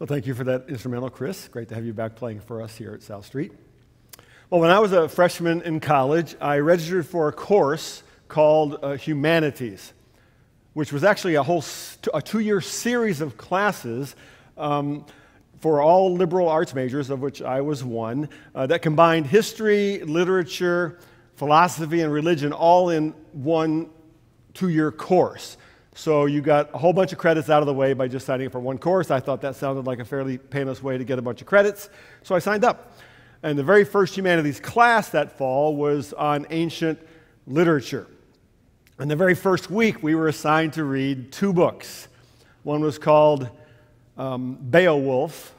Well, thank you for that instrumental, Chris. Great to have you back playing for us here at South Street. Well, when I was a freshman in college, I registered for a course called Humanities, which was actually a 2-year series of classes for all liberal arts majors, of which I was one, that combined history, literature, philosophy, and religion all in one 2-year course. So you got a whole bunch of credits out of the way by just signing up for one course. I thought that sounded like a fairly painless way to get a bunch of credits, so I signed up. And the very first humanities class that fall was on ancient literature. And the very first week, we were assigned to read 2 books. One was called Beowulf,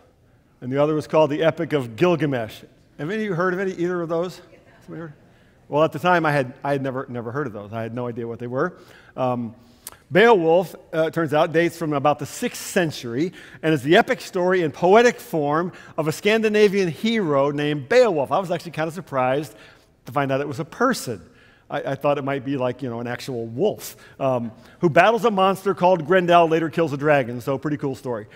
and the other was called the Epic of Gilgamesh. Have any of you heard of either of those? Somebody heard? Well, at the time, I had never heard of those. I had no idea what they were. Beowulf, turns out, dates from about the 6th century and is the epic story in poetic form of a Scandinavian hero named Beowulf. I was actually kind of surprised to find out it was a person. I thought it might be like, an actual wolf who battles a monster called Grendel, later kills a dragon, so pretty cool story.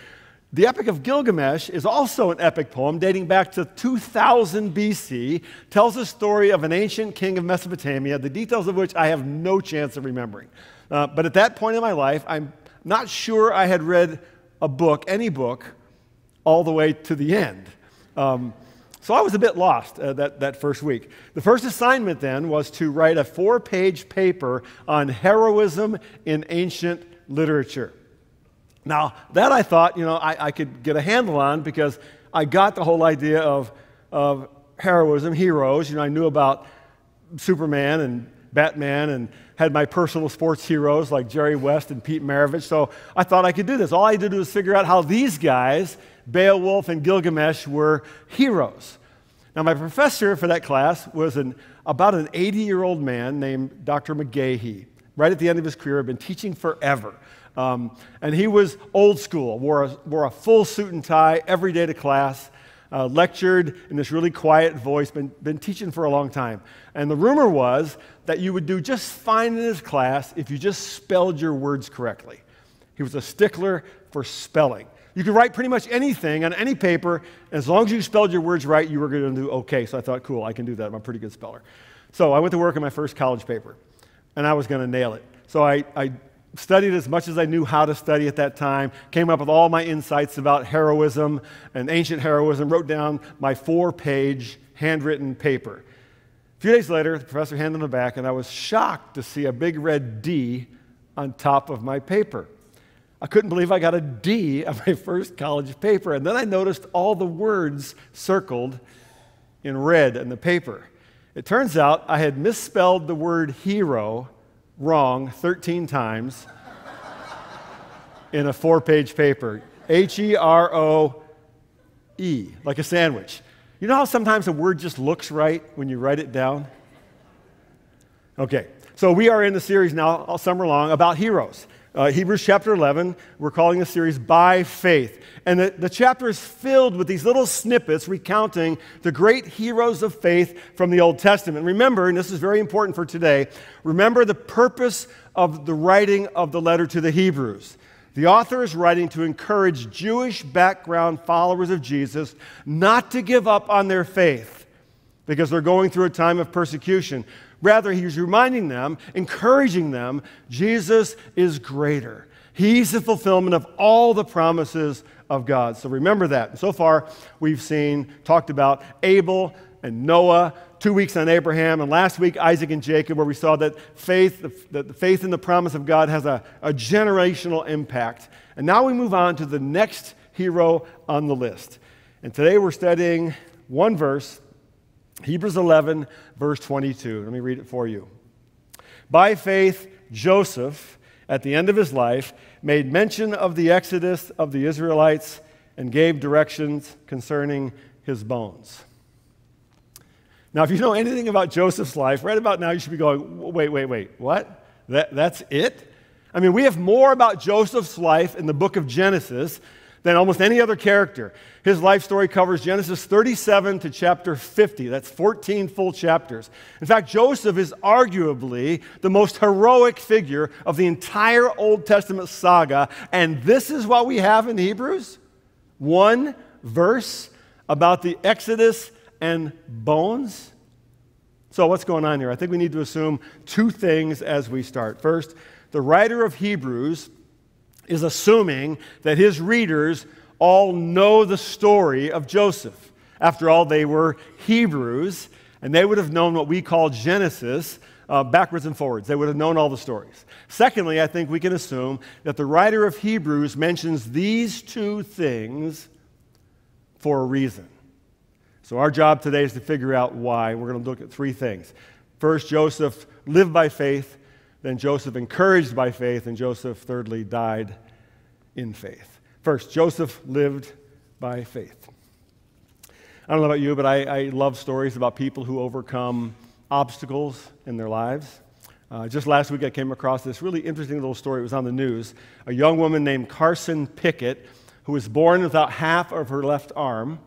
The Epic of Gilgamesh is also an epic poem dating back to 2000 BC, tells the story of an ancient king of Mesopotamia, the details of which I have no chance of remembering. But at that point in my life, I'm not sure I had read any book, all the way to the end. So I was a bit lost that first week. The first assignment then was to write a 4-page paper on heroism in ancient literature. Now, that I thought, I could get a handle on because I got the whole idea of heroism, heroes. I knew about Superman and Batman and had my personal sports heroes like Jerry West and Pete Maravich, so I thought I could do this. All I had to do was figure out how these guys, Beowulf and Gilgamesh, were heroes. Now, my professor for that class was about an 80-year-old man named Dr. McGahee. Right at the end of his career, had been teaching forever. And he was old school, wore a full suit and tie every day to class, lectured in this really quiet voice, been teaching for a long time. And the rumor was that you would do just fine in his class if you just spelled your words correctly. He was a stickler for spelling. You could write pretty much anything on any paper, and as long as you spelled your words right, you were going to do okay. So I thought, cool, I can do that. I'm a pretty good speller. So I went to work on my first college paper, and I was going to nail it. So I studied as much as I knew how to study at that time, came up with all my insights about heroism and ancient heroism, wrote down my 4-page handwritten paper. A few days later, the professor handed it back, and I was shocked to see a big red D on top of my paper. I couldn't believe I got a D on my first college paper, and then I noticed all the words circled in red in the paper. It turns out I had misspelled the word hero wrong 13 times in a 4-page paper. H-E-R-O-E, like a sandwich. You know how sometimes a word just looks right when you write it down? Okay, so we are in the series now all summer long about heroes. Hebrews chapter 11, we're calling the series By Faith. And the chapter is filled with these little snippets recounting the great heroes of faith from the Old Testament. Remember, and this is very important for today, remember the purpose of the writing of the letter to the Hebrews. The author is writing to encourage Jewish background followers of Jesus not to give up on their faith because they're going through a time of persecution. Rather, he's reminding them, encouraging them, Jesus is greater. He's the fulfillment of all the promises of God. So remember that. So far, we've talked about Abel and Noah, 2 weeks on Abraham, and last week, Isaac and Jacob, where we saw that the faith in the promise of God has a generational impact. And now we move on to the next hero on the list. And today we're studying one verse, Hebrews 11, verse 22. Let me read it for you. By faith, Joseph, at the end of his life, made mention of the exodus of the Israelites and gave directions concerning his bones. Now, if you know anything about Joseph's life, right about now you should be going, wait, what? That's it? I mean, we have more about Joseph's life in the book of Genesis than almost any other character. His life story covers Genesis 37 to chapter 50. That's 14 full chapters. In fact, Joseph is arguably the most heroic figure of the entire Old Testament saga, and this is what we have in Hebrews? One verse about the Exodus and bones? So what's going on here? I think we need to assume two things as we start. First, the writer of Hebrews is assuming that his readers all know the story of Joseph. After all, they were Hebrews, and they would have known what we call Genesis backwards and forwards. They would have known all the stories. Secondly, I think we can assume that the writer of Hebrews mentions these two things for a reason. So our job today is to figure out why. We're going to look at three things. First, Joseph lived by faith. Then Joseph encouraged by faith. And Joseph, thirdly, died in faith. First, Joseph lived by faith. I don't know about you, but I love stories about people who overcome obstacles in their lives. Just last week I came across this really interesting little story. It was on the news. A young woman named Carson Pickett, who was born without half of her left arm,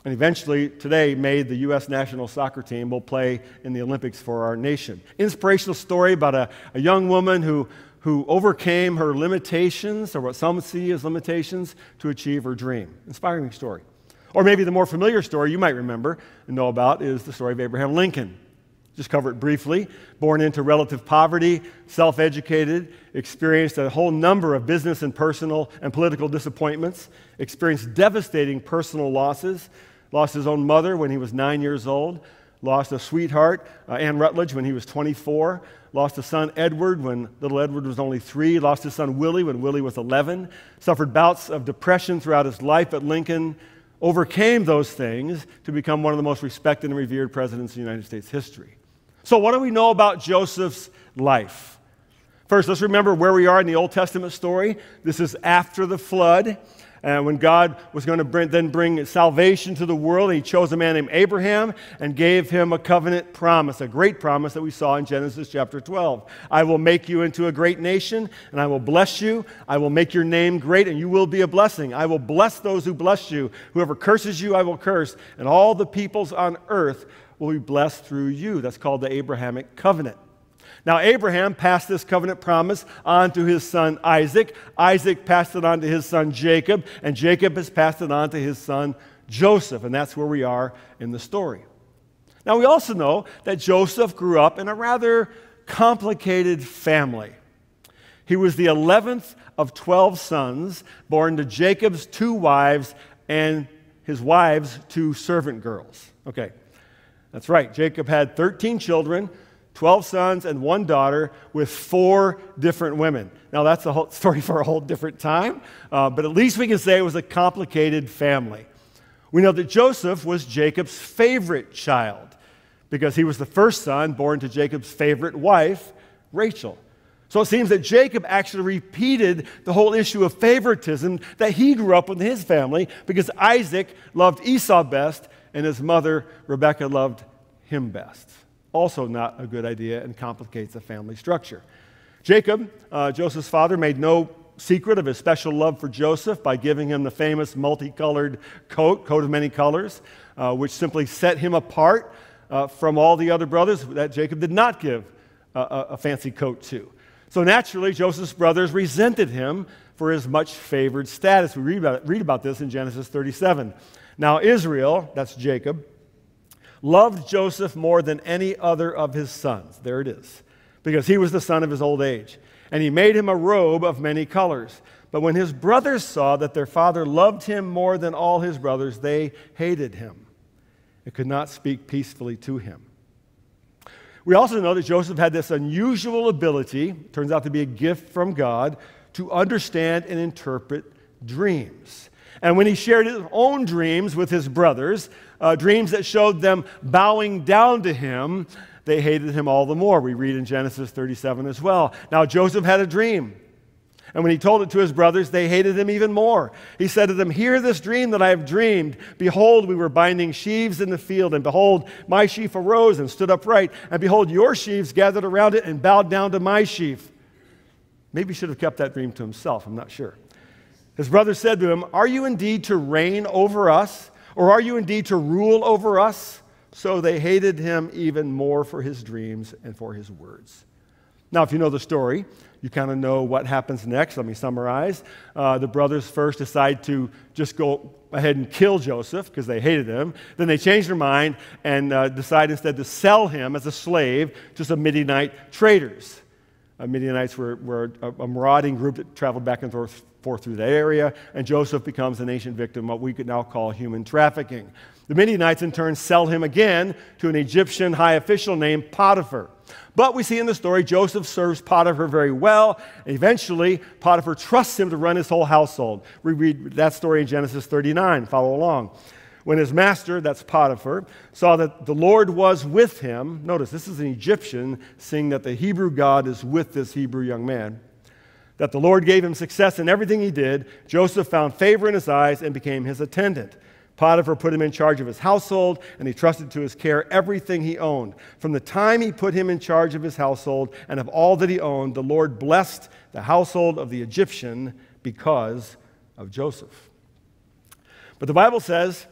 and eventually today made the U.S. national soccer team, will play in the Olympics for our nation. Inspirational story about a young woman who overcame her limitations, or what some see as limitations, to achieve her dream. Inspiring story. Or maybe the more familiar story you might remember and know about is the story of Abraham Lincoln. Just cover it briefly. Born into relative poverty, self-educated, experienced a whole number of business and personal and political disappointments, experienced devastating personal losses, lost his own mother when he was 9 years old, lost a sweetheart, Anne Rutledge, when he was 24, lost a son, Edward, when little Edward was only 3, lost his son, Willie, when Willie was 11, suffered bouts of depression throughout his life, but Lincoln overcame those things to become one of the most respected and revered presidents in United States history. So what do we know about Joseph's life? First, let's remember where we are in the Old Testament story. This is after the flood, and when God was going to bring salvation to the world, he chose a man named Abraham and gave him a covenant promise, a great promise that we saw in Genesis chapter 12. I will make you into a great nation, and I will bless you. I will make your name great, and you will be a blessing. I will bless those who bless you. Whoever curses you, I will curse, and all the peoples on earth will be blessed through you. That's called the Abrahamic covenant. Now, Abraham passed this covenant promise on to his son Isaac. Isaac passed it on to his son Jacob, and Jacob has passed it on to his son Joseph, and that's where we are in the story. Now, we also know that Joseph grew up in a rather complicated family. He was the 11th of 12 sons, born to Jacob's 2 wives and his wives' 2 servant girls. Okay, that's right. Jacob had 13 children, 12 sons and 1 daughter with 4 different women. Now, that's a whole story for a whole different time, but at least we can say it was a complicated family. We know that Joseph was Jacob's favorite child because he was the first son born to Jacob's favorite wife, Rachel. So it seems that Jacob actually repeated the whole issue of favoritism that he grew up with in his family because Isaac loved Esau best and his mother, Rebekah, loved him best. Also not a good idea and complicates the family structure. Jacob, Joseph's father, made no secret of his special love for Joseph by giving him the famous multicolored coat of many colors, which simply set him apart from all the other brothers that Jacob did not give a fancy coat to. So naturally, Joseph's brothers resented him for his much favored status. We read about this in Genesis 37. Now Israel, that's Jacob, loved Joseph more than any other of his sons. There it is. Because he was the son of his old age. And he made him a robe of many colors. But when his brothers saw that their father loved him more than all his brothers, they hated him and could not speak peacefully to him. We also know that Joseph had this unusual ability, turns out to be a gift from God, to understand and interpret dreams. And when he shared his own dreams with his brothers, dreams that showed them bowing down to him, they hated him all the more. We read in Genesis 37 as well. Now Joseph had a dream. And when he told it to his brothers, they hated him even more. He said to them, "Hear this dream that I have dreamed. Behold, we were binding sheaves in the field, and behold, my sheaf arose and stood upright. And behold, your sheaves gathered around it and bowed down to my sheaf." Maybe he should have kept that dream to himself. I'm not sure. His brothers said to him, "Are you indeed to reign over us? Or are you indeed to rule over us?" So they hated him even more for his dreams and for his words. Now, if you know the story, you kind of know what happens next. Let me summarize. The brothers first decide to just go ahead and kill Joseph because they hated him. Then they change their mind and decide instead to sell him as a slave to some Midianite traders. Midianites were a marauding group that traveled back and forth through that area, and Joseph becomes an ancient victim, what we could now call human trafficking. The Midianites, in turn, sell him again to an Egyptian high official named Potiphar. But we see in the story, Joseph serves Potiphar very well, and eventually Potiphar trusts him to run his whole household. We read that story in Genesis 39. Follow along. When his master, that's Potiphar, saw that the Lord was with him, notice this is an Egyptian seeing that the Hebrew God is with this Hebrew young man, that the Lord gave him success in everything he did, Joseph found favor in his eyes and became his attendant. Potiphar put him in charge of his household, and he trusted to his care everything he owned. From the time he put him in charge of his household and of all that he owned, the Lord blessed the household of the Egyptian because of Joseph. But the Bible says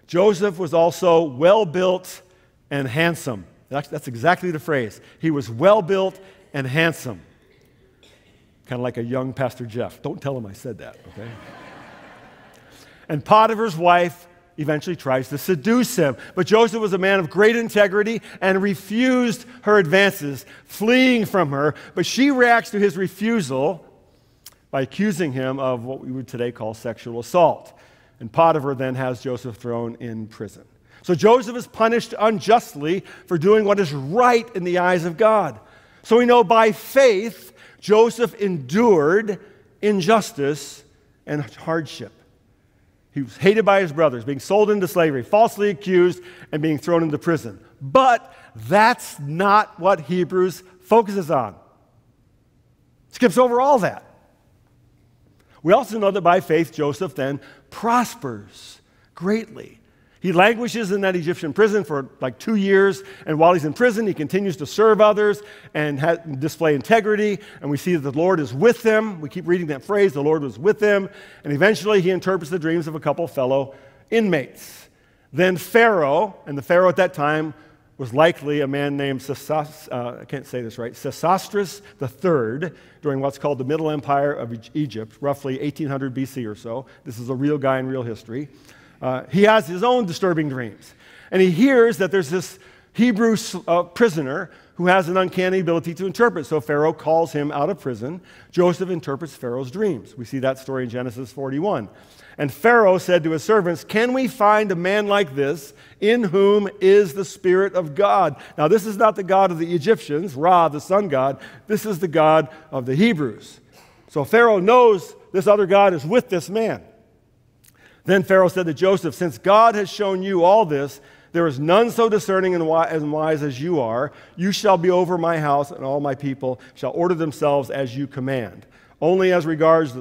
Joseph was also well-built and handsome. That's exactly the phrase. He was well-built and handsome. Kind of like a young Pastor Jeff. Don't tell him I said that, okay? And Potiphar's wife eventually tries to seduce him. But Joseph was a man of great integrity and refused her advances, fleeing from her. But she reacts to his refusal by accusing him of what we would today call sexual assault. And Potiphar then has Joseph thrown in prison. So Joseph is punished unjustly for doing what is right in the eyes of God. So we know by faith, Joseph endured injustice and hardship. He was hated by his brothers, being sold into slavery, falsely accused, and being thrown into prison. But that's not what Hebrews focuses on. Skips over all that. We also know that by faith, Joseph then prospers greatly. He languishes in that Egyptian prison for like 2 years, and while he's in prison, he continues to serve others and display integrity, and we see that the Lord is with him. We keep reading that phrase, the Lord was with him, and eventually he interprets the dreams of a couple fellow inmates. Then Pharaoh, and the Pharaoh at that time was likely a man named Sesostris III during what's called the Middle Empire of Egypt, roughly 1800 BC or so. This is a real guy in real history. He has his own disturbing dreams. And he hears that there's this Hebrew prisoner who has an uncanny ability to interpret. So Pharaoh calls him out of prison. Joseph interprets Pharaoh's dreams. We see that story in Genesis 41. And Pharaoh said to his servants, "Can we find a man like this in whom is the Spirit of God?" Now, this is not the God of the Egyptians, Ra, the sun god. This is the God of the Hebrews. So Pharaoh knows this other God is with this man. Then Pharaoh said to Joseph, "Since God has shown you all this, there is none so discerning and wise as you are. You shall be over my house, and all my people shall order themselves as you command. Only as regards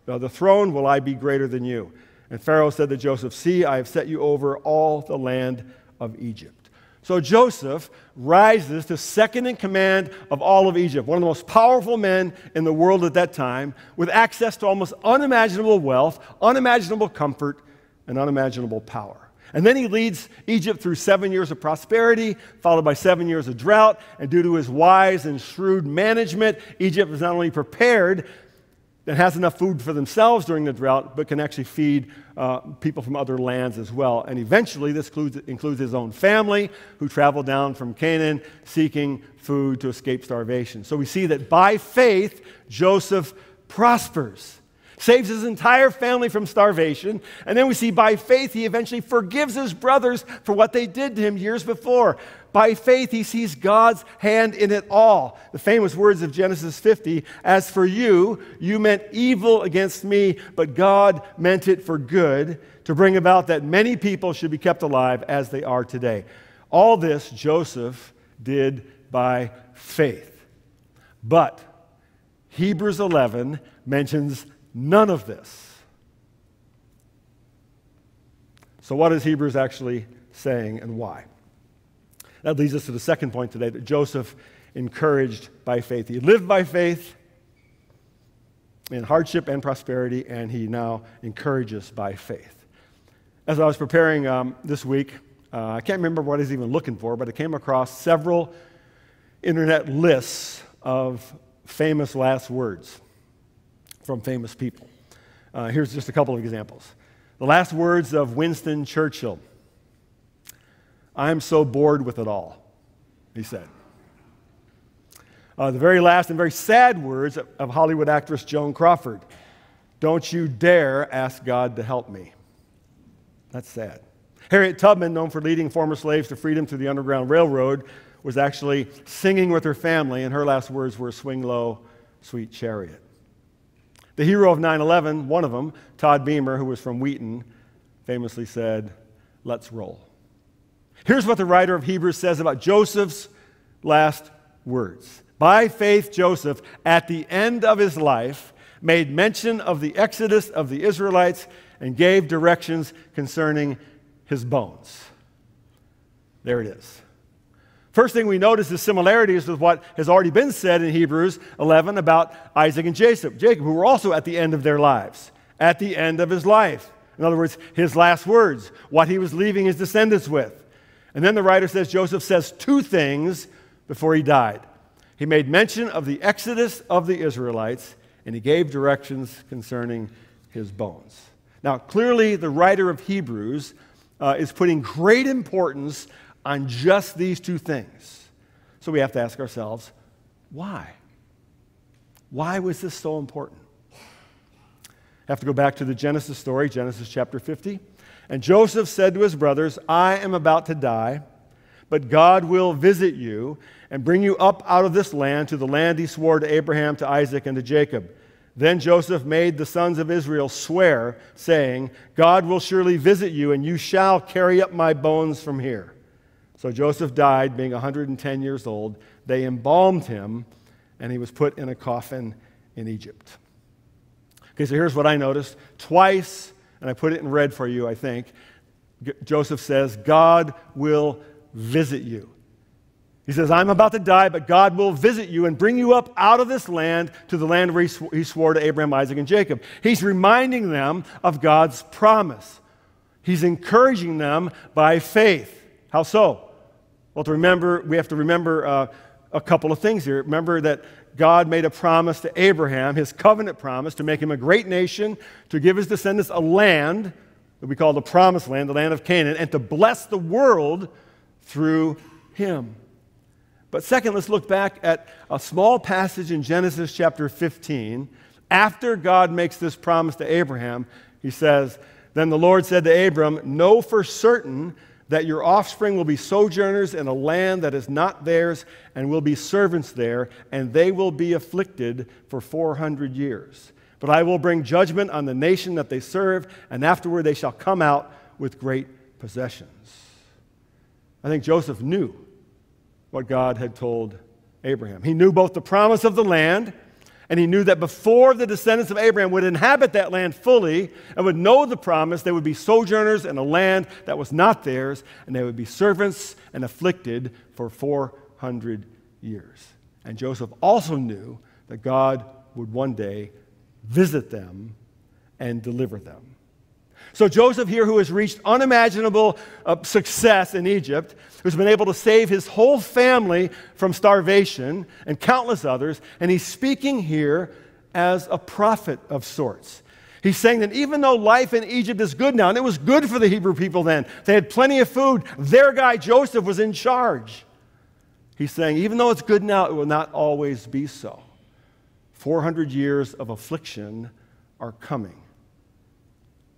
the throne will I be greater than you." And Pharaoh said to Joseph, "See, I have set you over all the land of Egypt." So Joseph rises to second in command of all of Egypt, one of the most powerful men in the world at that time, with access to almost unimaginable wealth, unimaginable comfort, and unimaginable power. And then he leads Egypt through 7 years of prosperity, followed by 7 years of drought, and due to his wise and shrewd management, Egypt is not only prepared that has enough food for themselves during the drought, but can actually feed people from other lands as well. And eventually, this includes his own family, who traveled down from Canaan seeking food to escape starvation. So we see that by faith, Joseph prospers, saves his entire family from starvation, and then we see by faith, he eventually forgives his brothers for what they did to him years before. By faith, he sees God's hand in it all. The famous words of Genesis 50, "As for you, you meant evil against me, but God meant it for good, to bring about that many people should be kept alive as they are today." All this Joseph did by faith. But Hebrews 11 mentions none of this. So what is Hebrews actually saying, and why? That leads us to the second point today, that Joseph encouraged by faith. He lived by faith in hardship and prosperity, and he now encourages by faith. As I was preparing this week, I can't remember what I was even looking for, but I came across several internet lists of famous last words from famous people. Here's just a couple of examples. The last words of Winston Churchill. "I'm so bored with it all," he said. The very last and very sad words of Hollywood actress Joan Crawford. "Don't you dare ask God to help me." That's sad. Harriet Tubman, known for leading former slaves to freedom through the Underground Railroad, was actually singing with her family, and her last words were, "Swing low, sweet chariot." The hero of 9/11, one of them, Todd Beamer, who was from Wheaton, famously said, "Let's roll." Here's what the writer of Hebrews says about Joseph's last words. "By faith, Joseph, at the end of his life, made mention of the exodus of the Israelites and gave directions concerning his bones." There it is. First thing we notice is similarities with what has already been said in Hebrews 11 about Isaac and Jacob, who were also at the end of their lives, at the end of his life. In other words, his last words, what he was leaving his descendants with. And then the writer says Joseph says two things before he died. He made mention of the exodus of the Israelites, and he gave directions concerning his bones. Now, clearly, the writer of Hebrews is putting great importance on just these two things. So we have to ask ourselves, why? Why was this so important? I have to go back to the Genesis story, Genesis chapter 50. "And Joseph said to his brothers, 'I am about to die, but God will visit you and bring you up out of this land to the land he swore to Abraham, to Isaac, and to Jacob.' Then Joseph made the sons of Israel swear, saying, 'God will surely visit you, and you shall carry up my bones from here.' So Joseph died, being 110 years old. They embalmed him, and he was put in a coffin in Egypt." Okay, so here's what I noticed. Twice, and I put it in red for you, I think, Joseph says, "God will visit you." He says, "I'm about to die, but God will visit you and bring you up out of this land to the land where he swore to Abraham, Isaac, and Jacob." He's reminding them of God's promise. He's encouraging them by faith. How so? Well, we have to remember a couple of things here. Remember that God made a promise to Abraham, his covenant promise, to make him a great nation, to give his descendants a land that we call the promised land, the land of Canaan, and to bless the world through him. But second, let's look back at a small passage in Genesis chapter 15. After God makes this promise to Abraham, he says, "Then the Lord said to Abram, 'Know for certain that your offspring will be sojourners in a land that is not theirs, and will be servants there, and they will be afflicted for 400 years. But I will bring judgment on the nation that they serve, and afterward they shall come out with great possessions.'" I think Joseph knew what God had told Abraham. He knew both the promise of the land, and he knew that before the descendants of Abraham would inhabit that land fully and would know the promise, they would be sojourners in a land that was not theirs, and they would be servants and afflicted for 400 years. And Joseph also knew that God would one day visit them and deliver them. So Joseph here, who has reached unimaginable success in Egypt, who's been able to save his whole family from starvation and countless others, and he's speaking here as a prophet of sorts. He's saying that even though life in Egypt is good now, and it was good for the Hebrew people then, they had plenty of food, their guy Joseph was in charge. He's saying even though it's good now, it will not always be so. 400 years of affliction are coming.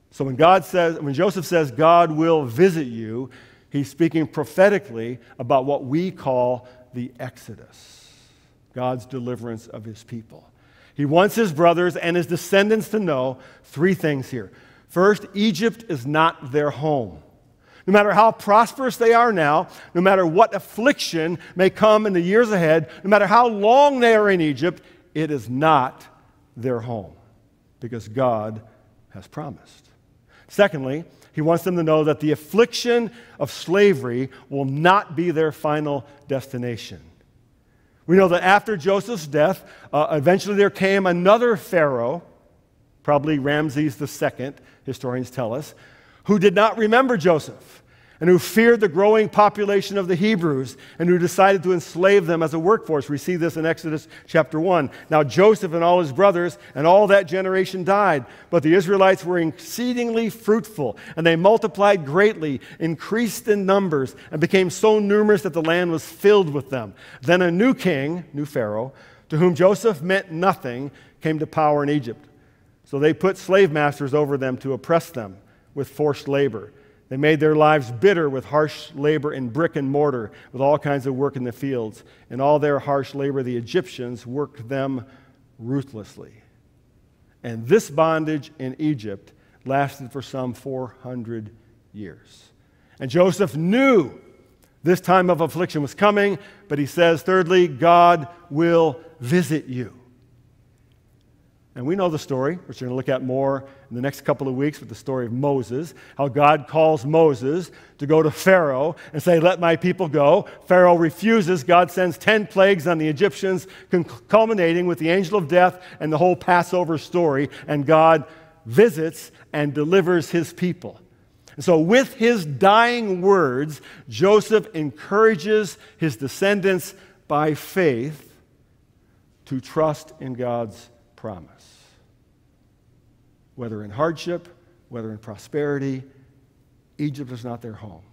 So when Joseph says God will visit you, he's speaking prophetically about what we call the Exodus, God's deliverance of his people. He wants his brothers and his descendants to know three things here. First, Egypt is not their home. No matter how prosperous they are now, no matter what affliction may come in the years ahead, no matter how long they are in Egypt, it is not their home because God has promised. Secondly, he wants them to know that the affliction of slavery will not be their final destination. We know that after Joseph's death, eventually there came another Pharaoh, probably Ramses II, historians tell us, who did not remember Joseph. and who feared the growing population of the Hebrews, and who decided to enslave them as a workforce. We see this in Exodus chapter 1. Now Joseph and all his brothers and all that generation died, but the Israelites were exceedingly fruitful, and they multiplied greatly, increased in numbers, and became so numerous that the land was filled with them. Then a new king, new Pharaoh, to whom Joseph meant nothing, came to power in Egypt. So they put slave masters over them to oppress them with forced labor. They made their lives bitter with harsh labor in brick and mortar, with all kinds of work in the fields. In all their harsh labor, the Egyptians worked them ruthlessly. And this bondage in Egypt lasted for some 400 years. And Joseph knew this time of affliction was coming, but he says, thirdly, God will visit you. And we know the story, which we're going to look at more in the next couple of weeks with the story of Moses, how God calls Moses to go to Pharaoh and say, let my people go. Pharaoh refuses. God sends 10 plagues on the Egyptians, culminating with the angel of death and the whole Passover story. And God visits and delivers his people. And so with his dying words, Joseph encourages his descendants by faith to trust in God's promise. Whether in hardship, whether in prosperity, Egypt is not their home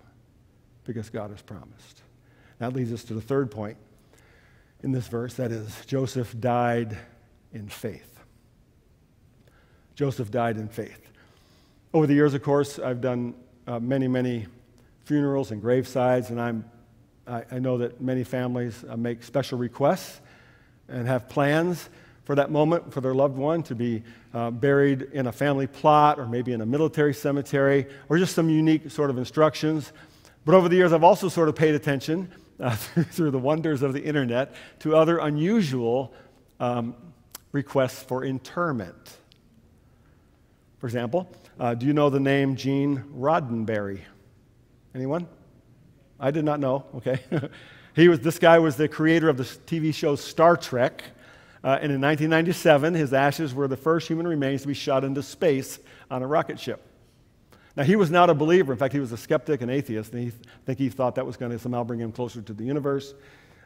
because God has promised. That leads us to the third point in this verse, that is, Joseph died in faith. Joseph died in faith. Over the years, of course, I've done many funerals and gravesides, and I know that many families make special requests and have plans for that moment for their loved one to be buried in a family plot or maybe in a military cemetery or just some unique sort of instructions. But over the years, I've also sort of paid attention through the wonders of the internet to other unusual requests for interment. For example, do you know the name Gene Roddenberry? Anyone? I did not know, okay. This guy was the creator of the TV show Star Trek. And in 1997, his ashes were the first human remains to be shot into space on a rocket ship. Now, he was not a believer. In fact, he was a skeptic and atheist, and he thought that was going to somehow bring him closer to the universe.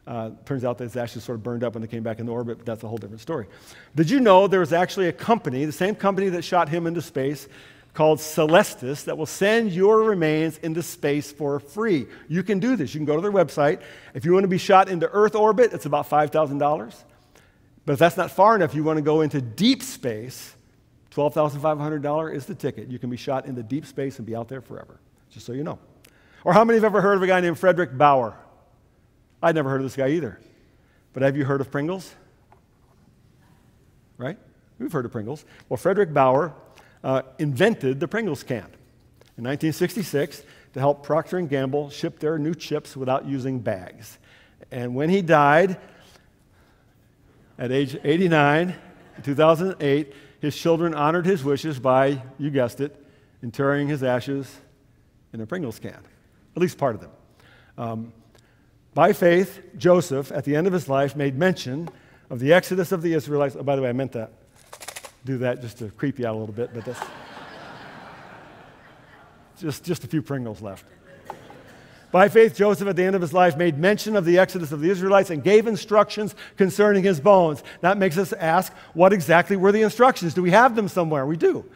Turns out that his ashes sort of burned up when they came back into orbit, but that's a whole different story. Did you know there was actually a company, the same company that shot him into space, called Celestis, that will send your remains into space for free? You can do this. You can go to their website. If you want to be shot into Earth orbit, it's about $5,000. But if that's not far enough, you want to go into deep space, $12,500 is the ticket. You can be shot into deep space and be out there forever, just so you know. Or how many have ever heard of a guy named Frederick Bauer? I'd never heard of this guy either. But have you heard of Pringles? Right? We've heard of Pringles. Well, Frederick Bauer invented the Pringles can in 1966 to help Procter & Gamble ship their new chips without using bags. And when he died, at age 89, in 2008, his children honored his wishes by, you guessed it, interring his ashes in a Pringles can, at least part of them. By faith, Joseph, at the end of his life, made mention of the exodus of the Israelites. Oh, by the way, I meant to do that just to creep you out a little bit, but that's just a few Pringles left. By faith, Joseph, at the end of his life, made mention of the exodus of the Israelites and gave instructions concerning his bones. That makes us ask, what exactly were the instructions? Do we have them somewhere? We do.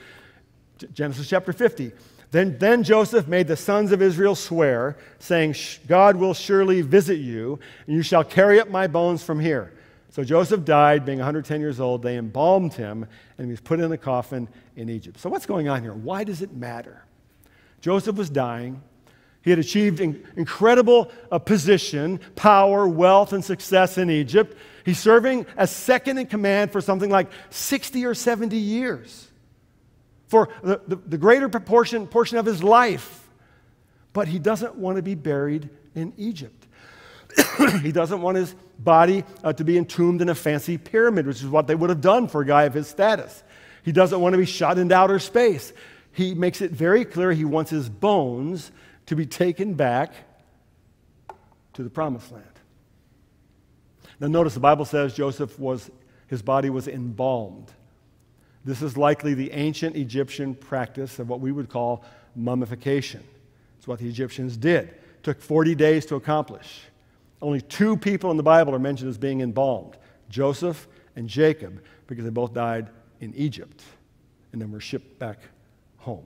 Genesis chapter 50. Then Joseph made the sons of Israel swear, saying, God will surely visit you, and you shall carry up my bones from here. So Joseph died, being 110 years old. They embalmed him, and he was put in a coffin in Egypt. So what's going on here? Why does it matter? Joseph was dying. He had achieved incredible position, power, wealth, and success in Egypt. He's serving as second in command for something like 60 or 70 years, for the greater portion of his life. But he doesn't want to be buried in Egypt. He doesn't want his body to be entombed in a fancy pyramid, which is what they would have done for a guy of his status. He doesn't want to be shot into outer space. He makes it very clear he wants his bones to be taken back to the promised land. Now notice the Bible says his body was embalmed. This is likely the ancient Egyptian practice of what we would call mummification. It's what the Egyptians did. It took 40 days to accomplish. Only 2 people in the Bible are mentioned as being embalmed, Joseph and Jacob, because they both died in Egypt and then were shipped back home.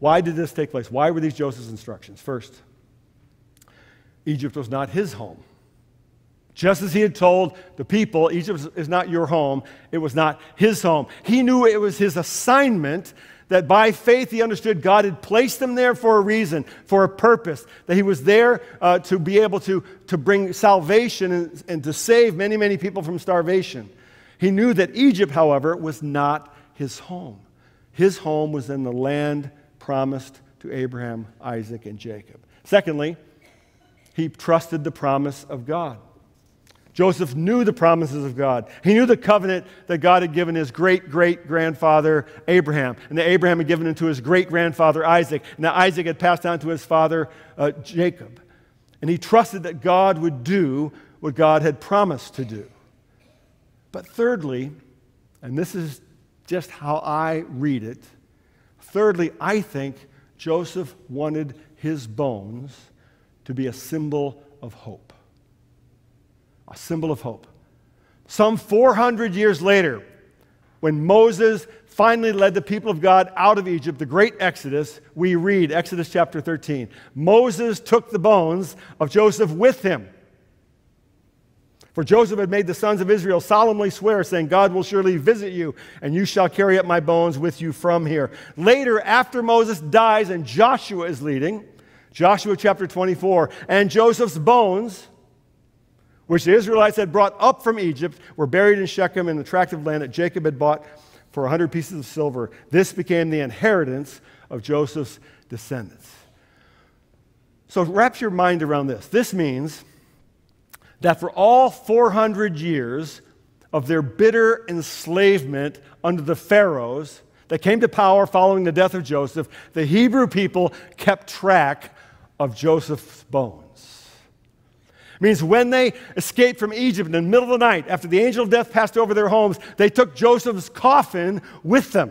Why did this take place? Why were these Joseph's instructions? First, Egypt was not his home. Just as he had told the people, Egypt is not your home, it was not his home. He knew it was his assignment, that by faith he understood God had placed him there for a reason, for a purpose, that he was there to be able to bring salvation and to save many, many people from starvation. He knew that Egypt, however, was not his home. His home was in the land promised to Abraham, Isaac, and Jacob. Secondly, he trusted the promise of God. Joseph knew the promises of God. He knew the covenant that God had given his great-great-grandfather Abraham, and that Abraham had given it to his great-grandfather Isaac, and that Isaac had passed down to his father Jacob. And he trusted that God would do what God had promised to do. But thirdly, and this is just how I read it, thirdly, I think Joseph wanted his bones to be a symbol of hope. A symbol of hope. Some 400 years later, when Moses finally led the people of God out of Egypt, the great Exodus, we read, Exodus chapter 13, Moses took the bones of Joseph with him. For Joseph had made the sons of Israel solemnly swear, saying, God will surely visit you, and you shall carry up my bones with you from here. Later, after Moses dies and Joshua is leading, Joshua chapter 24, and Joseph's bones, which the Israelites had brought up from Egypt, were buried in Shechem in the tract of land that Jacob had bought for 100 pieces of silver. This became the inheritance of Joseph's descendants. So wrap your mind around this. This means that for all 400 years of their bitter enslavement under the pharaohs that came to power following the death of Joseph, the Hebrew people kept track of Joseph's bones. It means when they escaped from Egypt in the middle of the night, after the angel of death passed over their homes, they took Joseph's coffin with them.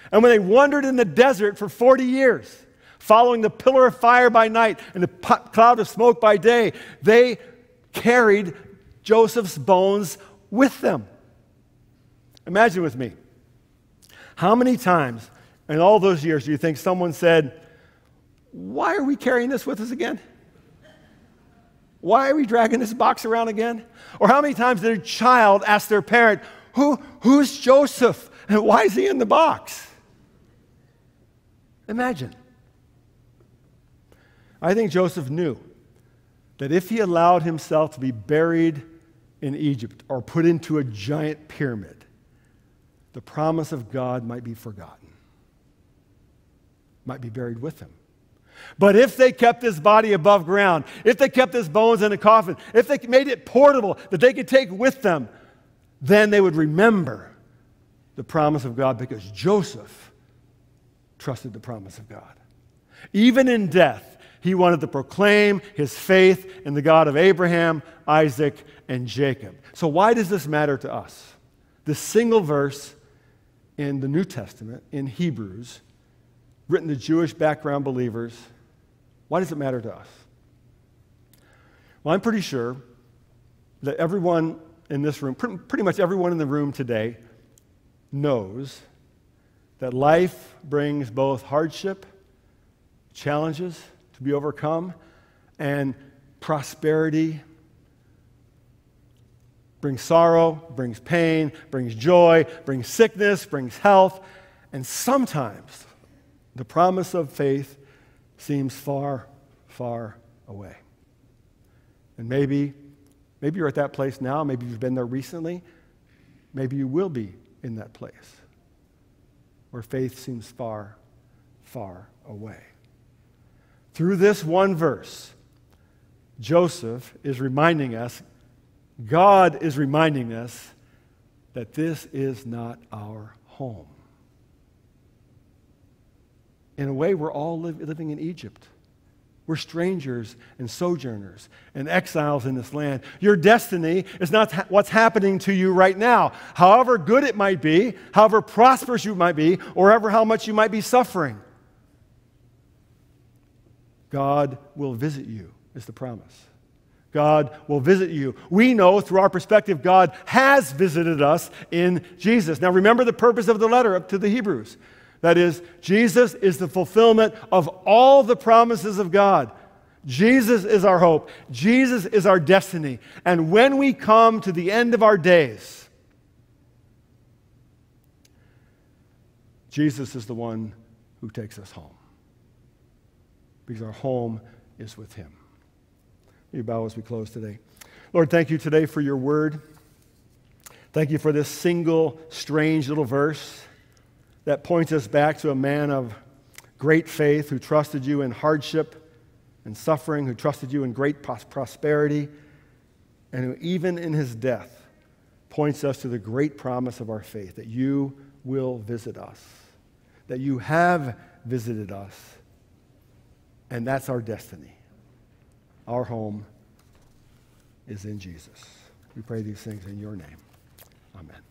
And when they wandered in the desert for 40 years, following the pillar of fire by night and the cloud of smoke by day, they carried Joseph's bones with them. Imagine with me, how many times in all those years do you think someone said, why are we carrying this with us again? Why are we dragging this box around again? Or how many times did a child ask their parent, who's Joseph and why is he in the box? Imagine. I think Joseph knew that if he allowed himself to be buried in Egypt or put into a giant pyramid, the promise of God might be forgotten, might be buried with him. But if they kept his body above ground, if they kept his bones in a coffin, if they made it portable that they could take with them, then they would remember the promise of God because Joseph trusted the promise of God. Even in death, he wanted to proclaim his faith in the God of Abraham, Isaac, and Jacob. So why does this matter to us? This single verse in the New Testament, in Hebrews, written to Jewish background believers, why does it matter to us? Well, I'm pretty sure that everyone in this room, pretty much everyone in the room today, knows that life brings both hardship, challenges to be overcome, and prosperity. Brings sorrow, brings pain, brings joy, brings sickness, brings health, and sometimes the promise of faith seems far, far away. And maybe you're at that place now. Maybe you've been there recently. Maybe you will be in that place where faith seems far, far away. Through this one verse, Joseph is reminding us, God is reminding us that this is not our home. In a way, we're all living in Egypt. We're strangers and sojourners and exiles in this land. Your destiny is not what's happening to you right now. However good it might be, however prosperous you might be, or ever how much you might be suffering. God will visit you, is the promise. God will visit you. We know through our perspective, God has visited us in Jesus. Now remember the purpose of the letter up to the Hebrews. That is, Jesus is the fulfillment of all the promises of God. Jesus is our hope. Jesus is our destiny. And when we come to the end of our days, Jesus is the one who takes us home. Because our home is with him. You bow as we close today. Lord, thank you today for your word. Thank you for this single, strange little verse that points us back to a man of great faith who trusted you in hardship and suffering, who trusted you in great prosperity, and who even in his death points us to the great promise of our faith, that you will visit us, that you have visited us, and that's our destiny. Our home is in Jesus. We pray these things in your name. Amen.